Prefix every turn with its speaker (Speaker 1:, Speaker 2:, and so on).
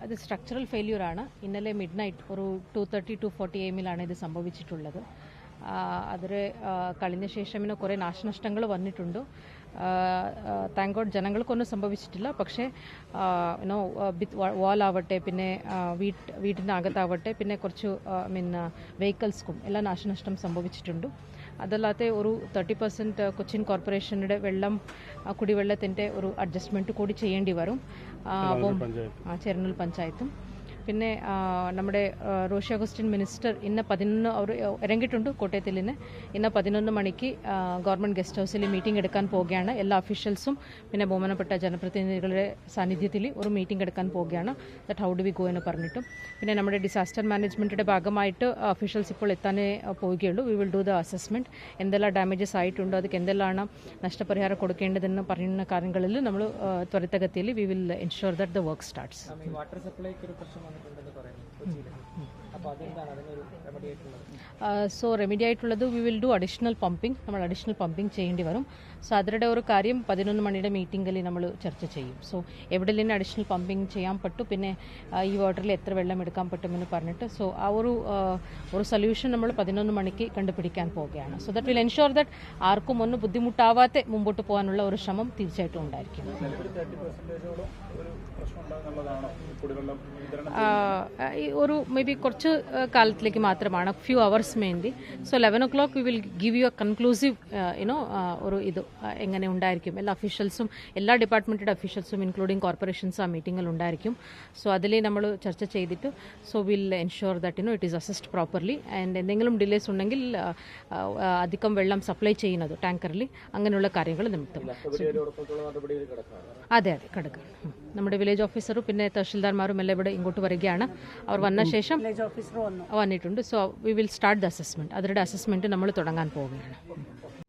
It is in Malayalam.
Speaker 1: അത് സ്ട്രക്ചറൽ ഫെയില്യൂറാണ്. ഇന്നലെ മിഡ് നൈറ്റ് ഒരു 2:30 to 40 AM ഇത് സംഭവിച്ചിട്ടുള്ളത്. അതിൽ കഴിഞ്ഞ ശേഷം കുറേ നാശനഷ്ടങ്ങൾ വന്നിട്ടുണ്ട്. താങ്ക് ഗോഡ് ജനങ്ങൾക്കൊന്നും സംഭവിച്ചിട്ടില്ല. പക്ഷേ വാലാവട്ടെ, പിന്നെ വീട്ടിൻ്റെ അകത്താവട്ടെ, പിന്നെ കുറച്ച് വെഹിക്കിൾസ്ക്കും എല്ലാം നാശനഷ്ടം സംഭവിച്ചിട്ടുണ്ട്. അതല്ലാതെ ഒരു 30% കൊച്ചിൻ കോർപ്പറേഷനുടെ കുടിവെള്ളത്തിൻ്റെ ഒരു അഡ്ജസ്റ്റ്മെൻറ്റ് കൂടി ചെയ്യേണ്ടി വരും. ചെറുനൂൽ പഞ്ചായത്തും പിന്നെ നമ്മുടെ റോഷി അഗസ്റ്റിൻ മിനിസ്റ്റർ ഇന്ന് 11 അവർ ഇറങ്ങിയിട്ടുണ്ട് കോട്ടയത്തിൽ നിന്ന്. ഇന്ന് 11 മണിക്ക് ഗവൺമെൻറ് ഗസ്റ്റ് ഹൗസിൽ മീറ്റിംഗ് എടുക്കാൻ പോവുകയാണ്. എല്ലാ ഒഫീഷ്യൽസും പിന്നെ ബഹുമാനപ്പെട്ട ജനപ്രതിനിധികളുടെ സാന്നിധ്യത്തിൽ ഒരു മീറ്റിംഗ് എടുക്കാൻ പോവുകയാണ്. That how do we go എന്ന് പറഞ്ഞിട്ടും പിന്നെ നമ്മുടെ ഡിസാസ്റ്റർ മാനേജ്മെൻറ്റിൻ്റെ ഭാഗമായിട്ട് ഒഫീഷ്യൽസ് ഇപ്പോൾ എത്താനേ പോവുകയുള്ളൂ. We will do the assessment. എന്തെല്ലാം ഡാമേജസ് ആയിട്ടുണ്ടോ, അതൊക്കെ എന്തെല്ലാം നഷ്ടപരിഹാരം കൊടുക്കേണ്ടതെന്ന് പറയുന്ന കാര്യങ്ങളിൽ നമ്മൾ ത്വരിതഗതിയിൽ we will ensure that the work starts. So remedy ആയിട്ടുള്ളത് we will do additional pumping. നമ്മൾ അഡീഷണൽ പമ്പിംഗ് ചെയ്യേണ്ടി വരും. സോ അതിൻ്റെ ഒരു കാര്യം 11 മണിയുടെ മീറ്റിംഗിൽ നമ്മൾ ചർച്ച ചെയ്യും. സോ എവിടെ നിന്ന് അഡീഷണൽ പമ്പിംഗ് ചെയ്യാൻ പറ്റും, പിന്നെ ഈ വാട്ടറിൽ എത്ര വെള്ളം എടുക്കാൻ പറ്റുമെന്ന് പറഞ്ഞിട്ട് സോ ആ ഒരു സൊല്യൂഷൻ നമ്മൾ 11 മണിക്ക് കണ്ടുപിടിക്കാൻ പോവുകയാണ്. So that will ensure that ആർക്കും ഒന്നും ബുദ്ധിമുട്ടാവാതെ മുമ്പോട്ട് പോകാനുള്ള ഒരു ശ്രമം തീർച്ചയായിട്ടും ഉണ്ടായിരിക്കും. ഒരു മേ ബി കുറച്ച് കാലത്തിലേക്ക് മാത്രമാണ്, ഫ്യൂ അവേഴ്സ് വേണ്ടി. So 11 o'clock we will give you A conclusive ഒരു ഇത് എങ്ങനെ ഉണ്ടായിരിക്കും. എല്ലാ ഒഫീഷ്യൽസും എല്ലാ ഡിപ്പാർട്ട്മെൻറ്റിൻ്റെ ഒഫീഷ്യൽസും ഇൻക്ലൂഡിങ് കോർപ്പറേഷൻസ് ആ മീറ്റിങ്ങിൽ ഉണ്ടായിരിക്കും. സോ അതിൽ നമ്മൾ ചർച്ച ചെയ്തിട്ട് so will ensure that it is assessed properly. And എന്തെങ്കിലും ഡിലേസ് ഉണ്ടെങ്കിൽ അധികം വെള്ളം സപ്ലൈ ചെയ്യുന്നത് ടാങ്കറിൽ അങ്ങനെയുള്ള കാര്യങ്ങൾ നിമിത്തം അതെ കിടക്കും. നമ്മുടെ വില്ലേജ് ഓഫീസറും പിന്നെ തഹസിൽദാർമാരും എല്ലാം ഇവിടെ ഇങ്ങോട്ട് വരികയാണ്. അവർ വന്ന ശേഷം വന്നിട്ടുണ്ട്. So we will start the assessment. അവരുടെ അസസ്മെൻറ്റ് നമ്മൾ തുടങ്ങാൻ പോവുകയാണ്.